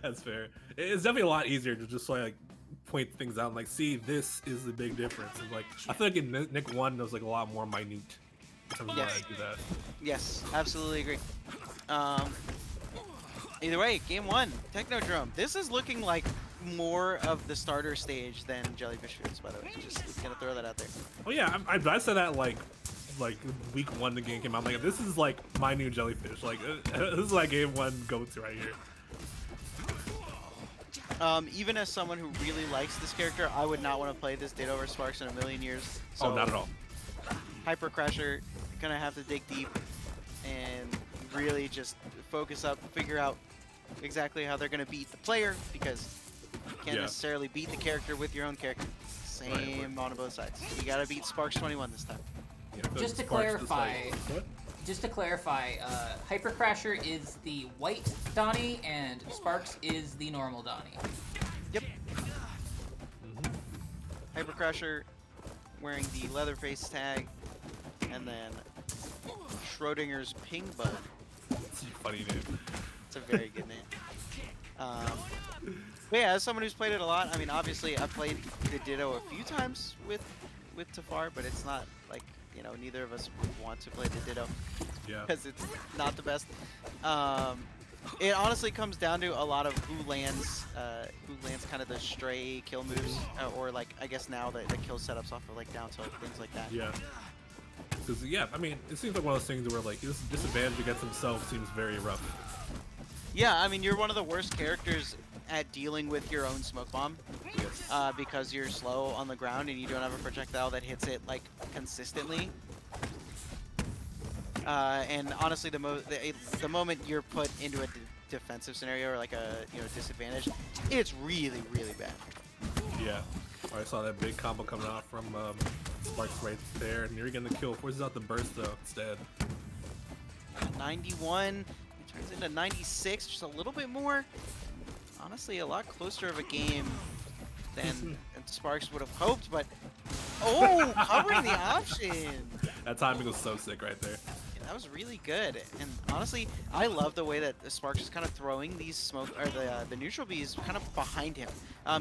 That's fair. It's definitely a lot easier to just like point things out and like see this is the big difference. And like I feel like in Nick 1 there was like a lot more minute in terms of why I do that. Yes, absolutely agree. Um, Either way, game 1, Technodrome. This is looking like more of the starter stage than Jellyfish Foods, by the way. Just gonna throw that out there. Oh yeah, I said that like week 1 the game came out. I'm like, this is like my new Jellyfish. Like this is like game 1 go-to right here. Even as someone who really likes this character, I would not want to play this Ditto over Sparx in a million years. So Oh, not at all. Hyper Crasher, gonna have to dig deep and really just focus up, figure out exactly how they're gonna beat the player, because you can't necessarily beat the character with your own character. Same on both sides. You gotta beat Sparx21 this time. Yeah, Just to clarify, Hyper Crasher is the white Donnie and Sparx is the normal Donnie. Yep. Hyper Crasher wearing the Leatherface tag, and then Schrodinger's Ping Bud. It's a funny name. It's a very good name. But yeah, as someone who's played it a lot, I mean, obviously I've played the Ditto a few times with Tafar, but it's not like, you know, neither of us would want to play the Ditto. Yeah. Because it's not the best. It honestly comes down to a lot of who lands kind of the stray kill moves, or like, I guess now the kill setups off of like down tilt, things like that. Yeah. Because, yeah, I mean, it seems like one of those things where, like, this disadvantage against himself seems very rough. Yeah, I mean, you're one of the worst characters at dealing with your own smoke bomb. Yes. Because you're slow on the ground and you don't have a projectile that hits it, like, consistently. And honestly, the moment you're put into a defensive scenario or, like, a, you know, disadvantage, it's really, really bad. Yeah. I saw that big combo coming out from Sparx right there. And you're getting the kill. Forces out the burst, though, instead. 91. It turns into 96, just a little bit more. Honestly, a lot closer of a game than Sparx would have hoped, but... Oh, covering the option! That timing was so sick right there. Yeah, that was really good. And honestly, I love the way that Sparx is kind of throwing these smoke, or the neutral bees kind of behind him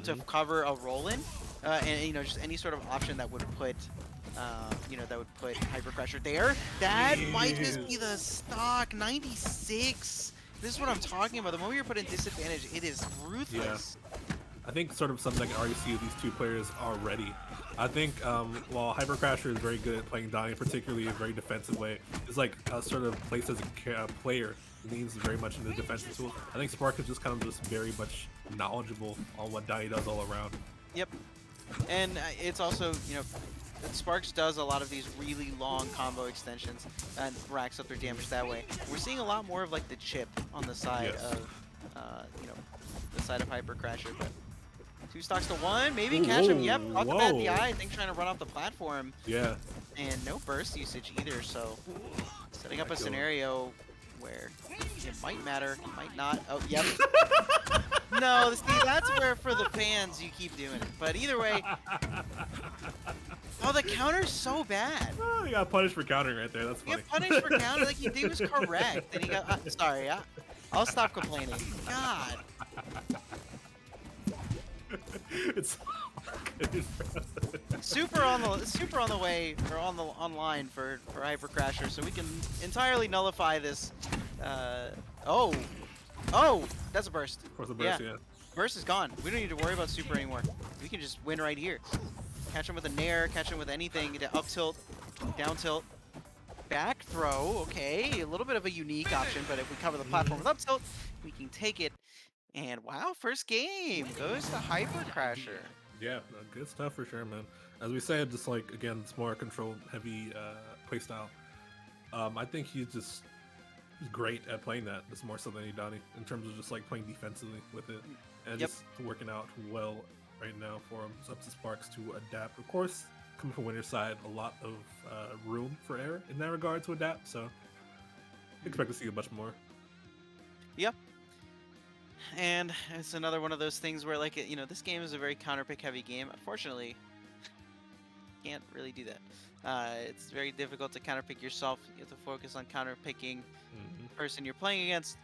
to cover a roll-in. And, you know, just any sort of option that would put... you know, that would put Hyper Crasher there. That might just be the stock. 96. This is what I'm talking about. The moment you're put in disadvantage, it is ruthless. Yeah. I think sort of something I can already see with these two players already. I think while Hyper Crasher is very good at playing Donnie, particularly in a very defensive way, is like sort of placed as a player leans very much into the defensive tool. I think Sparx is just kind of just very much knowledgeable on what Donnie does all around. Yep. And it's also, you know, Sparx does a lot of these really long combo extensions and racks up their damage that way. We're seeing a lot more of like the chip on the side of, you know, the side of Hyper Crasher. But 2 stocks to 1, maybe catch him. Yep, caught the bat in the eye. I think trying to run off the platform. Yeah. And no burst usage either. So setting up a scenario where it might matter, it might not. Oh, yep. No, see, that's where for the fans you keep doing it. But either way. Oh, the counter's so bad. Oh, you got punished for countering right there. That's funny. You got punished for countering. Like, he was correct. And he got... sorry, I'll stop complaining. God. It's super on the way, or online for Hyper Crasher, so we can entirely nullify this. Oh, that's a burst. Of course, a burst, yeah. Burst is gone. We don't need to worry about super anymore. We can just win right here. Catch him with a nair, catch him with anything. Up tilt, down tilt, back throw. Okay, a little bit of a unique option, but if we cover the platform with up tilt, we can take it. And wow, first game goes to Hyper Crasher. Yeah, good stuff for sure, man. As we said, just like, again, it's more controlled, heavy playstyle. I think he's great at playing that. It's more so than Donnie in terms of just like playing defensively with it, and just working out well right now for him. It's up to Sparx to adapt. Of course, coming from winner's side, a lot of room for error in that regard to adapt. So expect to see a bunch more. Yep. And it's another one of those things where, like, you know, this game is a very counterpick heavy game. Unfortunately, can't really do that. It's very difficult to counterpick yourself. You have to focus on counterpicking the person you're playing against.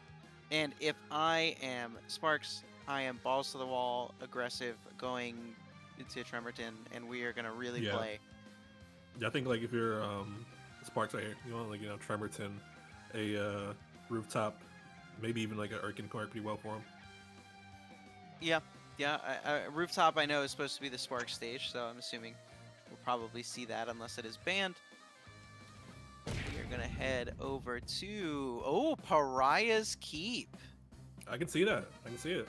And if I am Sparx, I am balls to the wall, aggressive, going into Tremerton, and we are gonna really Yeah. play. Yeah, I think like if you're Sparks right here, you want like Tremerton, a rooftop, maybe even like an Urkin can work pretty well for him. Yeah, yeah. Rooftop I know is supposed to be the Spark stage, so I'm assuming we'll probably see that unless it is banned. We are gonna head over to Pariah's Keep. I can see that. I can see it.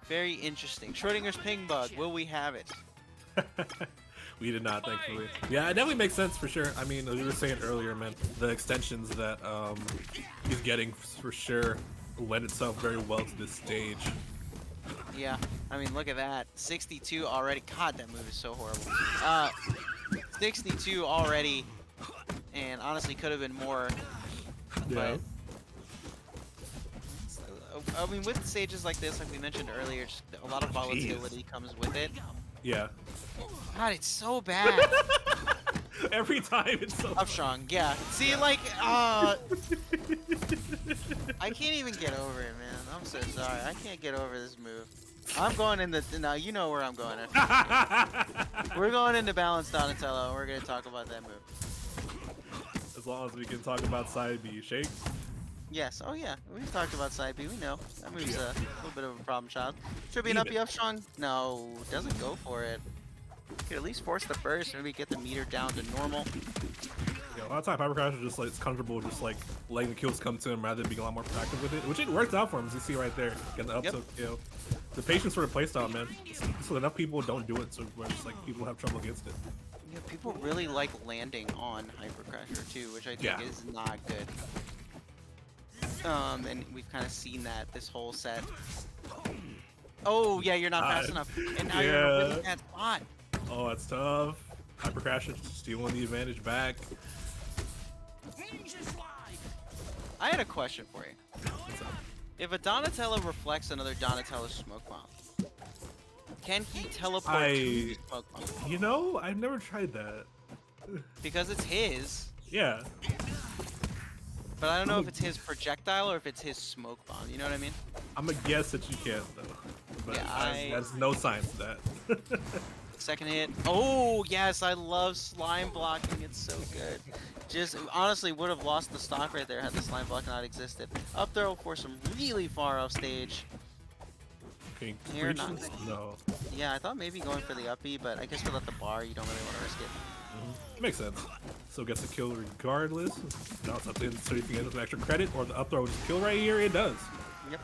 Very interesting. Schrodinger's ping bug. Will we have it? We did not, thankfully. Yeah, it definitely makes sense for sure. I mean, as you were saying earlier, man, the extensions that he's getting for sure lend itself very well to this stage. Yeah. I mean, look at that. 62 already. God, that move is so horrible. 62 already, and honestly could have been more. Yeah. But I mean, with stages like this, like we mentioned earlier, just a lot of volatility comes with it. Yeah. God, it's so bad. Every time it's so. Up strong, yeah. See, like, I can't even get over it, man. I'm so sorry. I can't get over this move. I'm going in the. Now you know where I'm going. We're going into balanced Donatello. And we're gonna talk about that move. As long as we can talk about side B shakes. Yes. Oh yeah. We've talked about side B. We know that move's a little bit of a problem child. Should be an uppy up strong. No, doesn't go for it. Could at least force the burst, maybe get the meter down to normal. Yeah, a lot of time Hyper Crash is just like it's comfortable just like letting the kills come to him rather than being a lot more proactive with it, which it works out for him as you see right there. Getting the up tilt kill. The patience for the playstyle, man. So enough people don't do it, so where it's like people have trouble against it. Yeah, people really like landing on Hyper Crasher too, which I think is not good. And we've kind of seen that this whole set. Oh yeah, you're not fast enough, and now you're in a really bad spot. Oh, that's tough. Hyper Crash is stealing the advantage back. I had a question for you. If a Donatello reflects another Donatello smoke bomb, can he teleport to the smoke bomb? You know, I've never tried that. Because it's his. Yeah. But I don't know if it's his projectile or if it's his smoke bomb. You know what I mean? I'm gonna guess that you can though. But Yeah, there's no science to that. Second hit. Oh, yes, I love slime blocking. It's so good. Just honestly would have lost the stock right there had the slime block not existed. Up throw for some really far off stage. Okay, Here, not- no. Yeah, I thought maybe going for the uppy, but I guess without the bar, you don't really want to risk it. Makes sense. So gets a kill regardless. Now it's up to him so he can get some extra credit, or the up throw just kill right here. It does. Yep.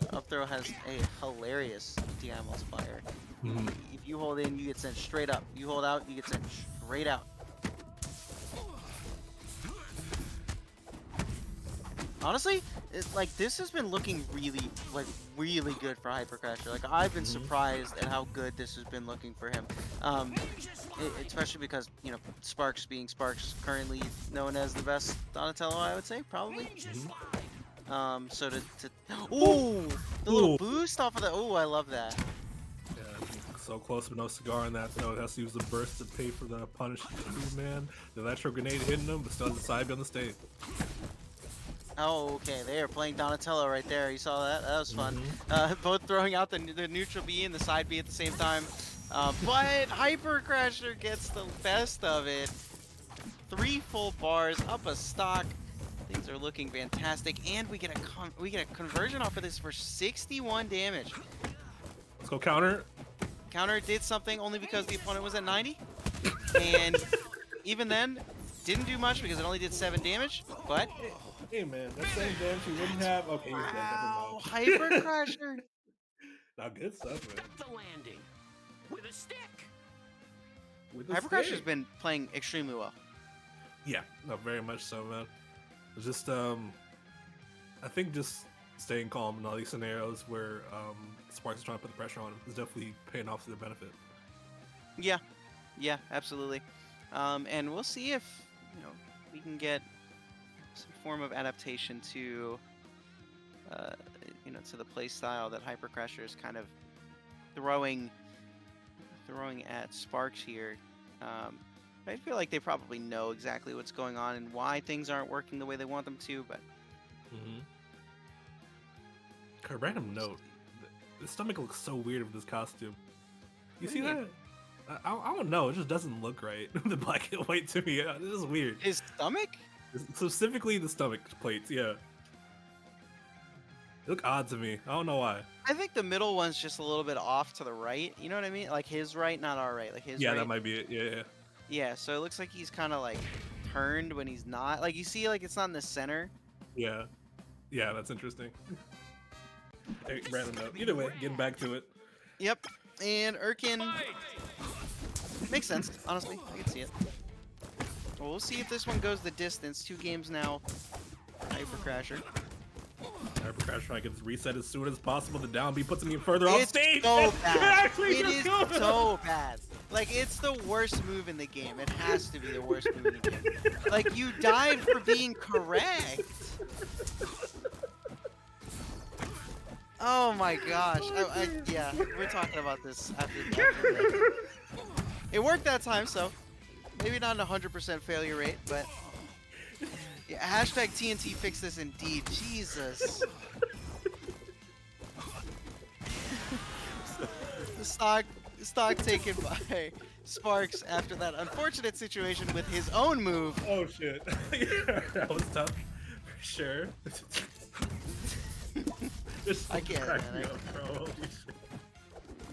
The up throw has a hilarious DI multiplier. If you hold in, you get sent straight up. You hold out, you get sent straight out. Honestly, like this has been looking really good for Hyper Crasher. Like I've been surprised at how good this has been looking for him. Especially because Sparx being Sparx, currently known as the best Donatello, I would say probably. So to ooh, the little boost off of the I love that. Yeah, so close but no cigar on that though. It has to use the burst to pay for the punish too, man. The electro grenade hitting him, but still has the side B on the stage. Oh, okay. They are playing Donatello right there. You saw that? That was fun. Both throwing out the neutral B and the side B at the same time. But Hyper Crasher gets the best of it. 3 full bars, up a stock. Things are looking fantastic, and we get a conversion off of this for 61 damage. Let's go counter. Counter did something only because the opponent was at 90, and even then, didn't do much because it only did 7 damage. But Hey man, that same damage you wouldn't have. Okay, wow, Hyper Crasher. Now good stuff, man. The landing with a stick. Hyper Crasher's been playing extremely well. Yeah, no, very much so, man. It's just I think just staying calm in all these scenarios where Sparx is trying to put the pressure on him is definitely paying off to their benefit. Yeah, absolutely. And we'll see if we can get some form of adaptation to to the play style that Hyper Crasher is kind of throwing at Sparx here. I feel like they probably know exactly what's going on and why things aren't working the way they want them to, but A random note. The stomach looks so weird with this costume. You What see do you that? I don't know. It just doesn't look right. The black and white to me. This is weird. His stomach? Specifically the stomach plates. Yeah. They look odd to me. I don't know why. I think the middle one's just a little bit off to the right. You know what I mean? Like his right, not our right. Like his Yeah, right. that might be it. Yeah, yeah. Yeah, so it looks like he's kind of like turned when he's not. Like you see, like it's not in the center. Yeah. Yeah, that's interesting. Hey, random note. Either way, getting back to it. Yep. And Erkin makes sense. Honestly, I can see it. Well, we'll see if this one goes the distance. 2 games now. Hyper Crasher. Hyper Crash trying to get this reset as soon as possible. The down B puts him even further off It's stage. so bad. Actually It just is goes. so bad. Like it's the worst move in the game. It has to be the worst move in the game. Like you died for being correct. Oh my gosh. Yeah, we're talking about this after the It worked that time, so maybe not a 100% failure rate, but yeah, hashtag TNT fix this indeed. Jesus. The stock taken by Sparx after that unfortunate situation with his own move. Oh shit. Yeah, that was tough. For sure. I can't, cracked man. me up, bro. Holy shit.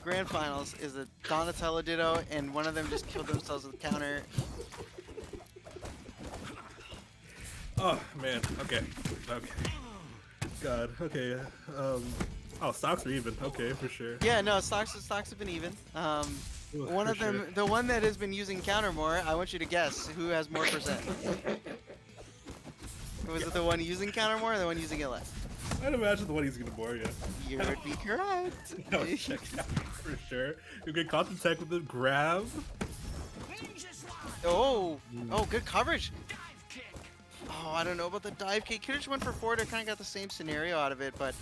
Grand Finals is a Donatello Ditto, and one of them just killed themselves with counter. Oh man. Okay. Okay. God. Okay. Oh, stocks are even. Okay, for sure. Yeah, no, stocks have been even. One for of them, sure. the one that has been using counter more, I want you to guess who has more percent. Was it the one using counter more or the one using it less? I'd imagine the one he's gonna bore you. You would be correct. That was check out for sure. You get caught in tech with the grab. Oh, good coverage. Oh, I don't know about the dive kick. Could have just went for 4 to kind of got the same scenario out of it, but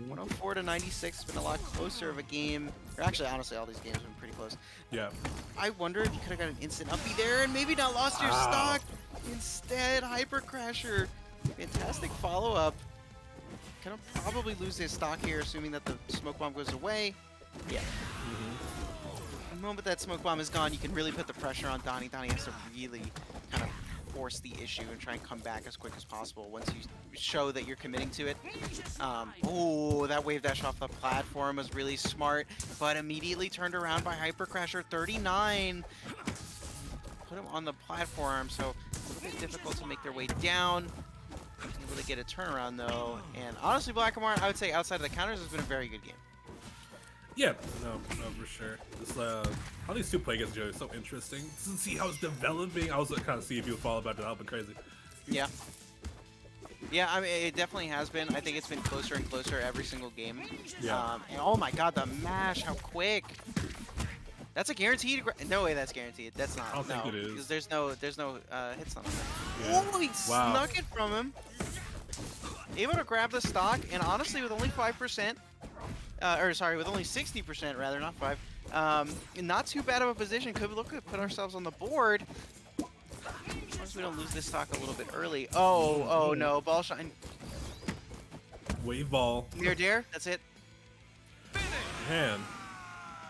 104 to 96 has been a lot closer of a game. Or actually, honestly, all these games have been pretty close. Yeah. I wonder if you could have got an instant uppy there and maybe not lost your Wow. stock. Instead, Hyper Crasher. Fantastic follow-up. Gonna probably lose his stock here, assuming that the smoke bomb goes away. Yeah. The moment that smoke bomb is gone, you can really put the pressure on Donnie. Donnie has to really kind of force the issue and try and come back as quick as possible once you show that you're committing to it. Oh, that wave dash off the platform was really smart, but immediately turned around by Hyper Crasher. 39. Put him on the platform, so a little bit difficult to make their way down. Able to get a turnaround though, and honestly, Blackamore, I would say outside of the counters, has been a very good game. Yeah, no, for sure. This, how these two play against each other is so interesting. To see how it's developing, I was kind of see if you would follow back to that, been crazy. Yeah. Yeah, I mean, it definitely has been. I think it's been closer and closer every single game. Yeah. And oh my god, the mash, how quick! That's a guaranteed. No way, that's guaranteed. That's not. I don't think it is. Because there's no hits on him. Yeah. Oh, he Wow. snuck it from him. Able to grab the stock, and honestly, with only 5%, or sorry, with only 60% rather, not 5. Not too bad of a position. Could look at put ourselves on the board. As long as we don't lose this stock a little bit early. Oh no, ball shine. Wave ball. Near dare. That's it. Man.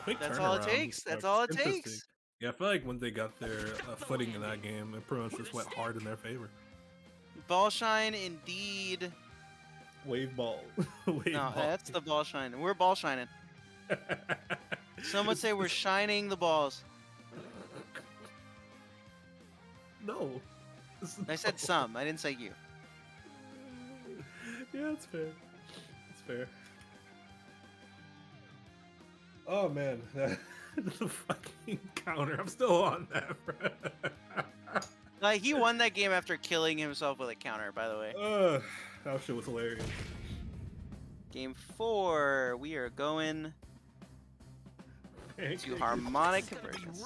Quick That's all it turnaround. takes. That's all it Interesting. takes. Yeah, I feel like when they got their footing in that game, it pretty much just went hard in their favor. Ball shine indeed. Wave ball. Wave No, ball. that's the ball shine. We're ball shining. Some would say we're shining the balls. No. I said some. I didn't say you. Yeah, that's fair. That's fair. Oh man, the fucking counter. I'm still on that, bro. Like he won that game after killing himself with a counter. By the way. That shit was hilarious. Game 4. We are going to harmonic conversions.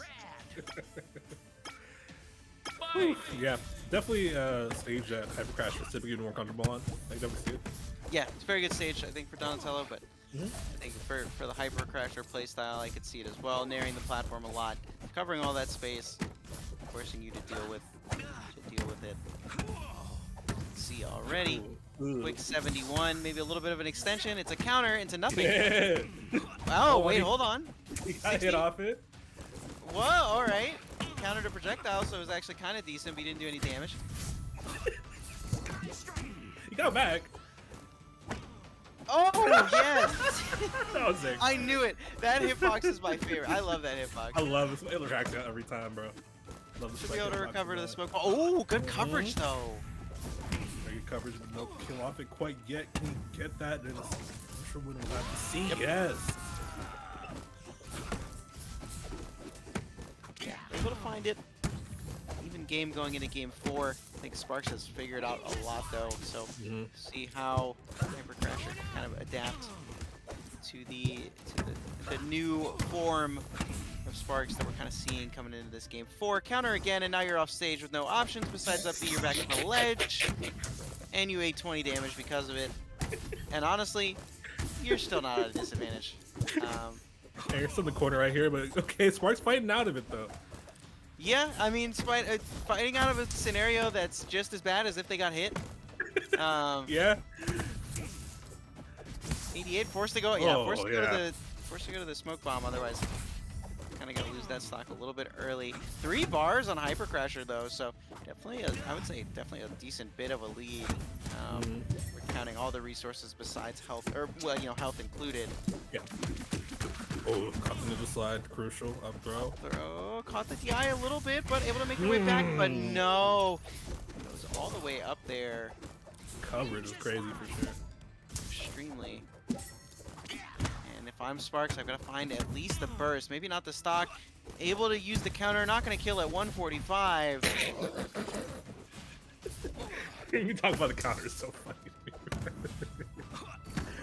Yeah, definitely stage that Hyper Crash was typically more comfortable on. I definitely see it. Yeah, it's a very good stage, I think, for Donatello, but Mhm. I think for the Hyper Crasher playstyle, I could see it as well. Narrowing the platform a lot, covering all that space, forcing you to deal with it. See already. quick 71, maybe a little bit of an extension. It's a counter into nothing. Yeah. Oh, wait, he- hold on. He got 60? hit off it. Whoa, all right. Countered a projectile, so it was actually kind of decent, but he didn't do any damage. He got back. Oh, yes! That was sick. I knew it. That hitbox is my favorite. I love that hitbox. I love this. It cracks out every time, bro. Love the Should be able to hitbox recover to the that. smoke. Oh, good coverage, though. Very good coverage, but no kill off it quite yet. Can he get that? Then I'm sure we don't have to see. Yes. Yeah, able to find it. Even game going into game 4. I think Sparx has figured out a lot though. So see how Hypercrasher can kind of adapt to the new form of Sparx that we're kind of seeing coming into this game 4. Counter again, and now you're off stage with no options besides up B. You're back on the ledge, and you ate 20 damage because of it. And honestly, you're still not at a disadvantage. Hey, it's in the corner right here, but okay, Spark's fighting out of it though. Yeah, I mean, fighting out of a scenario that's just as bad as if they got hit. Yeah. 88 forced to go. Yeah, Oh, forced to yeah. go to the smoke bomb. Otherwise, kind of gonna lose that stock a little bit early. 3 bars on Hypercrasher though, so definitely, I would say definitely a decent bit of a lead. We're counting all the resources besides health, or well, you know, health included. Yeah. Oh, caught the ninja slide, crucial up throw. Throw, caught the DI a little bit, but able to make the way back. But no, it goes all the way up there. Coverage is crazy for sure. Extremely. And if I'm Sparx, I've got to find at least the burst. Maybe not the stock. Able to use the counter. Not going to kill at 145. You talk about the counter is so funny.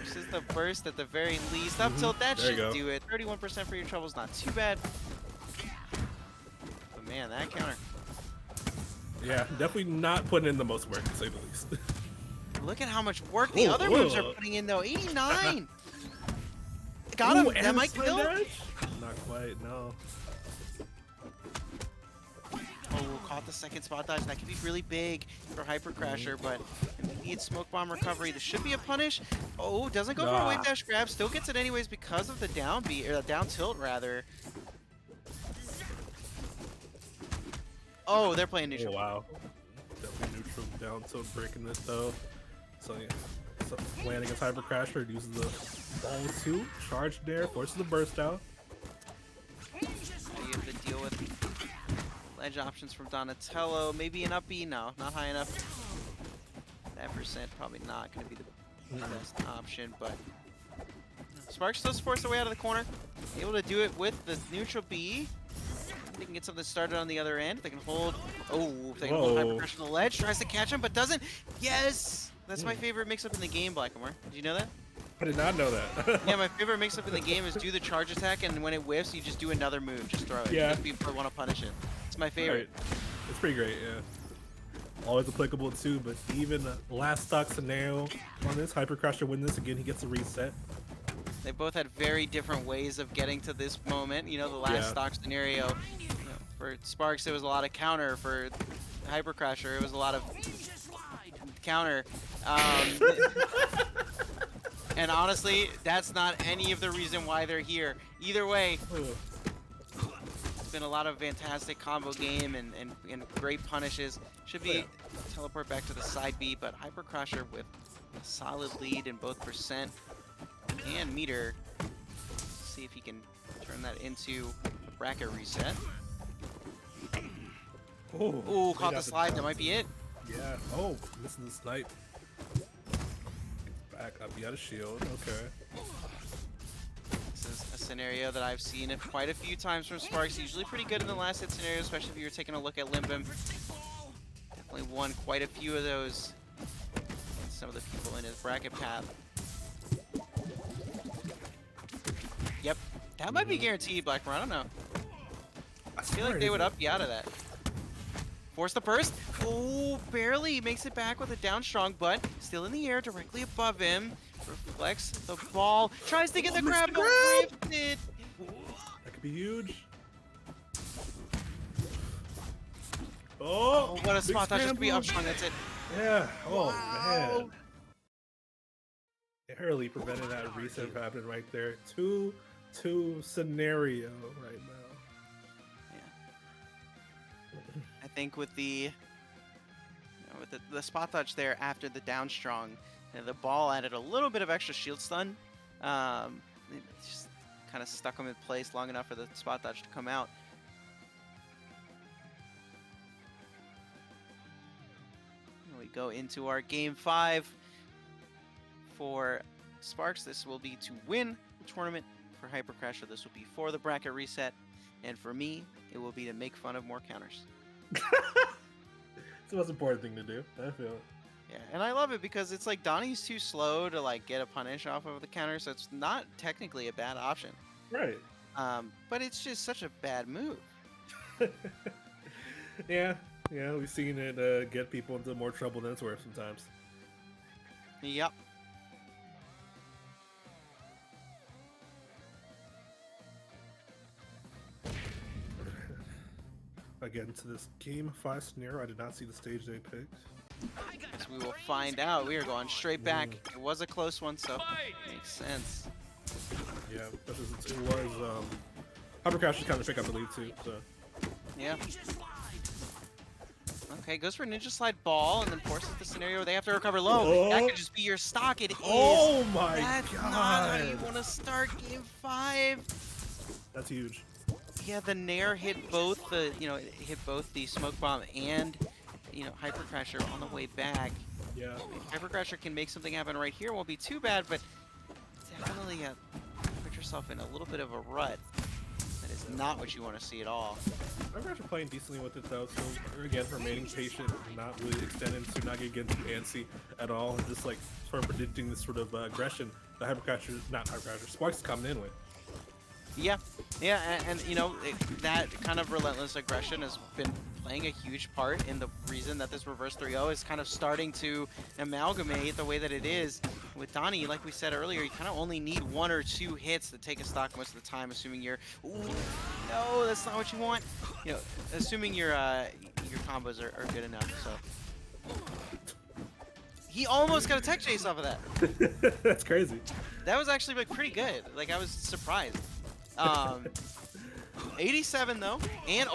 This is the burst at the very least. Up tilt, that There you should go. do it. 31% for your troubles, not too bad. But man, that counter. Yeah, definitely not putting in the most work, to say the least. Look at how much work the Ooh, other moves are ugh. putting in though. 89. Got him. Ooh, That and might slide kill. dash? Not quite, no. Oh, caught the second spot dodge. That could be really big for Hypercrasher, but immediate smoke bomb recovery. This should be a punish. Oh, doesn't go for a wave dash grab. Still gets it anyways because of the down B, or the down tilt rather. Oh, they're playing Oh, neutral. wow. Definitely neutral down tilt breaking this though. So yeah. So playing against Hypercrasher, uses the ball 2, charge there, forces the burst out. You have to deal with ledge options from Donatello. Maybe an up B. No, not high enough. That percent probably not going to be the best option, but Sparx still supports their way out of the corner. Able to do it with the neutral B. They can get something started on the other end. They can hold. Oh, if they can hold Whoa. Hypercrasher on the ledge. Tries to catch him, but doesn't. Yes! That's my favorite mix-up in the game, Blackamore. Did you know that? I did not know that. Yeah, my favorite mix-up in the game is do the charge attack, and when it whiffs, you just do another move. Just throw it. Yeah. Because people want to punish it. It's my favorite. Right. It's pretty great, yeah. Always applicable too, but even the last stock scenario on this, Hypercrasher win this again, he gets a reset. They both had very different ways of getting to this moment. You know, the last Yeah. stock scenario, you know, for Sparx, it was a lot of counter. For Hypercrasher, it was a lot of counter. And honestly, that's not any of the reason why they're here. Either way, it's been a lot of fantastic combo game and great punishes. Should be teleport back to the side B, but Hypercrasher with a solid lead in both percent and meter. See if he can turn that into a bracket reset. Oh, Ooh, caught the slide. That might be it. Yeah. Oh, missing the snipe. Gets back up. You got a shield. Okay. This is a scenario that I've seen it quite a few times from Sparx. Usually pretty good in the last hit scenario, especially if you were taking a look at Limbim. Definitely won quite a few of those against some of the people in his bracket path. Yep. That might be guaranteed, Blackmore. I don't know. I feel like they would up you out of that. Force the burst. Oh, barely makes it back with a down strong, but still in the air, directly above him. Reflects the ball. Tries to get the grab, but whipped it. That could be huge. Oh, what a big spot. That should be scramble. up strong. That's it. Yeah. Oh, man. Barely prevented that reset from happening right there. 2-2 scenario right now. Yeah. I think with the with the spot dodge there after the down strong, the ball added a little bit of extra shield stun. It just kind of stuck him in place long enough for the spot dodge to come out. And we go into our game 5 for Sparx. This will be to win the tournament. For Hypercrasher, this will be for the bracket reset. And for me, it will be to make fun of more counters. It's the most important thing to do. I feel it. Yeah, and I love it because it's like Donnie's too slow to like get a punish off of the counter, so it's not technically a bad option. Right. But it's just such a bad move. Yeah, we've seen it get people into more trouble than it's worth sometimes. Yep. Again, to this game 5 scenario, I did not see the stage they picked. So we will find out. We are going straight back. It was a close one, so makes sense. Yeah, but it was Hypercrash is kind of pick up the lead too. So Yeah. Okay, goes for Ninja Slide Ball and then forces the scenario where they have to recover low. Oh. That could just be your stock. It is. Oh my That's god! not how you want to start game 5. That's huge. Yeah, the Nair hit both the, it hit both the Smoke Bomb and, Hypercrasher on the way back. Yeah. Hypercrasher can make something happen right here. Won't be too bad, but definitely put yourself in a little bit of a rut. That is not what you want to see at all. Hypercrash playing decently with it though. So again, remaining patient, not really extending to not getting too antsy at all, and just like sort of predicting this sort of aggression that Sparx is coming in with. Yeah, and that kind of relentless aggression has been playing a huge part in the reason that this reverse 3-0 is kind of starting to amalgamate the way that it is. With Donnie, like we said earlier, you kind of only need 1 or 2 hits to take a stock most of the time, assuming you're, ooh, no, that's not what you want. Assuming your combos are good enough, so. He almost got a tech chase off of that. That's crazy. That was actually like pretty good. Like I was surprised. 87 though, and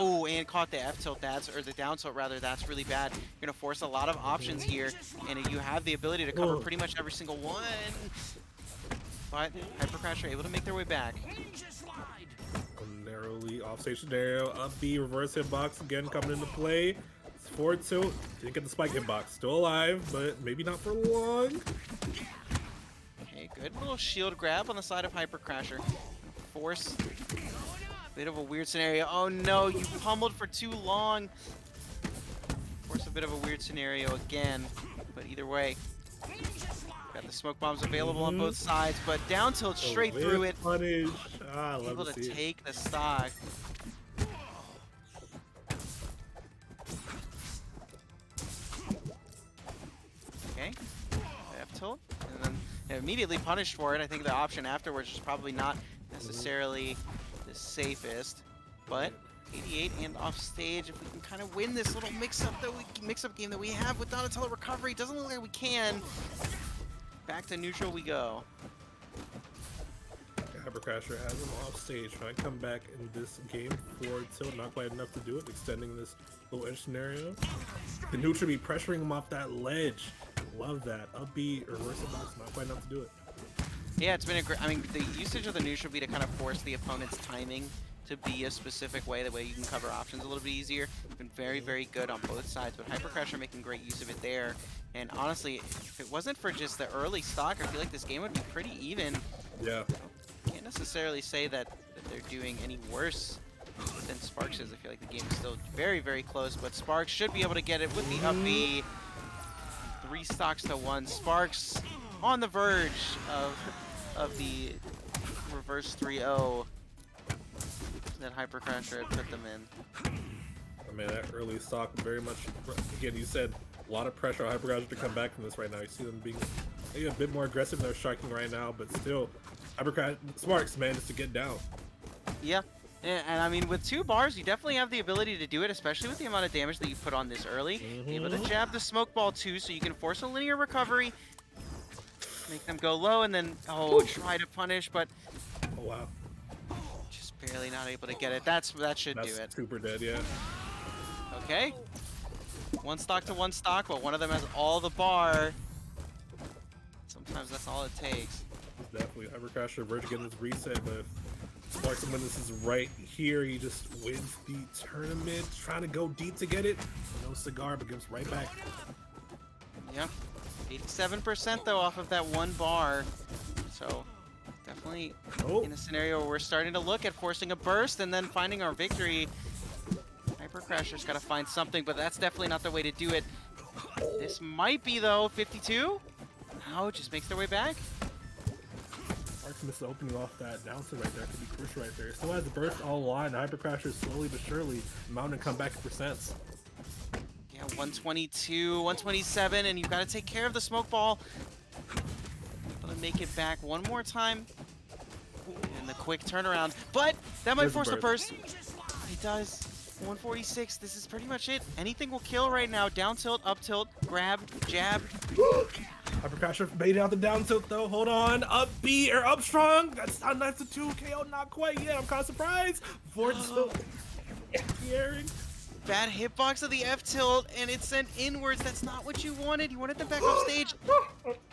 caught the F tilt. Or the down tilt rather. That's really bad. You're gonna force a lot of options here, and you have the ability to cover pretty much every single one. But Hypercrash are able to make their way back. Narrowly offstage scenario. Up B reverse hitbox again coming into play. It's forward tilt. Didn't get the spike hitbox. Still alive, but maybe not for long. Okay, good little shield grab on the side of Hypercrasher. Force a bit of a weird scenario. Oh no, you pummeled for too long. Force a bit of a weird scenario again, but either way, got the smoke bombs available on both sides, but down tilt straight through it. Punish. I love Able to to see take the stock. Okay, F tilt, and then immediately punished for it. I think the option afterwards is probably not necessarily the safest, but 88 and off stage. If we can kind of win this little mix-up game that we have with Donatello recovery, doesn't look like we can. Back to neutral we go. Hypercrasher has him off stage. Trying to come back in this game forward tilt, not quite enough to do it. Extending this low edge scenario. The neutral be pressuring him off that ledge. Love that. Up B or reverse box, not quite enough to do it. Yeah, it's been a great. I mean, the usage of the neutral be to kind of force the opponent's timing to be a specific way. The way you can cover options a little bit easier. It's been very, very good on both sides. But Hypercrasher making great use of it there. And honestly, if it wasn't for just the early stock, I feel like this game would be pretty even. Yeah. Can't necessarily say that they're doing any worse than Sparx is. I feel like the game is still very, very close. But Sparx should be able to get it with the up B. 3 stocks to 1. Sparx on the verge of the reverse 3-0 that Hypercrasher had put them in. I mean, that early stock very much, again, you said a lot of pressure on Hypercrasher to come back from this right now. You see them being maybe a bit more aggressive than they're striking right now, but still, Sparx managed to get down. Yeah, and I mean, with 2 bars, you definitely have the ability to do it, especially with the amount of damage that you put on this early. Able to jab the smoke ball too, so you can force a linear recovery. Make them go low and then, oh, try to punish, but Oh wow, just barely not able to get it. That should do that's it. super dead. Yeah, Okay. One stock to one stock, but one of them has all the bar. Sometimes that's all it takes. it's definitely Hypercrasher verge getting his reset, but Sparx21 this is right here. He just wins the tournament, trying to go deep to get it. No cigar, but gives right back. Yep. 87% though off of that one bar. So definitely Oh, in a scenario where we're starting to look at forcing a burst and then finding our victory. Hypercrasher's got to find something, but that's definitely not the way to do it. This might be though. 52. Now just makes their way back. Sparx missed the opening off that down tilt right there. Could be crucial right there. Still has the burst all line. Hypercrasher slowly but surely mounting comeback percents. Yeah, 122, 127, and you've got to take care of the smoke ball. Able to make it back one more time. And the quick turnaround, but that might There's a force a burst. burst. It does. 146. This is pretty much it. Anything will kill right now. Down tilt, up tilt, grab, jab. Hypercrasher baited out the down tilt though. Hold on. Up B or up strong. That's a 2 KO. Not quite yet. I'm kind of surprised. Forward tilt. Anti-airing. Bad hitbox of the F tilt, and it's sent inwards. That's not what you wanted. You wanted them back off stage.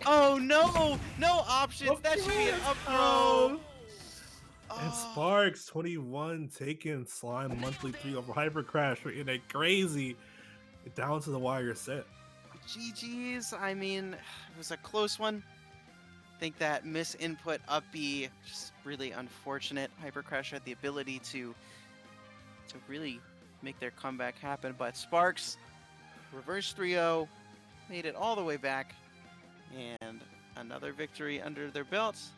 Oh no! No options. That should be an up throw. And Oh. Sparx21 taking Slime monthly 3 over Hypercrasher in a crazy down to the wire set. GG's. I mean, it was a close one. I think that misinput up B just really unfortunate. Hypercrash had the ability to really make their comeback happen, but Sparx reverse 3-0, made it all the way back, and another victory under their belts.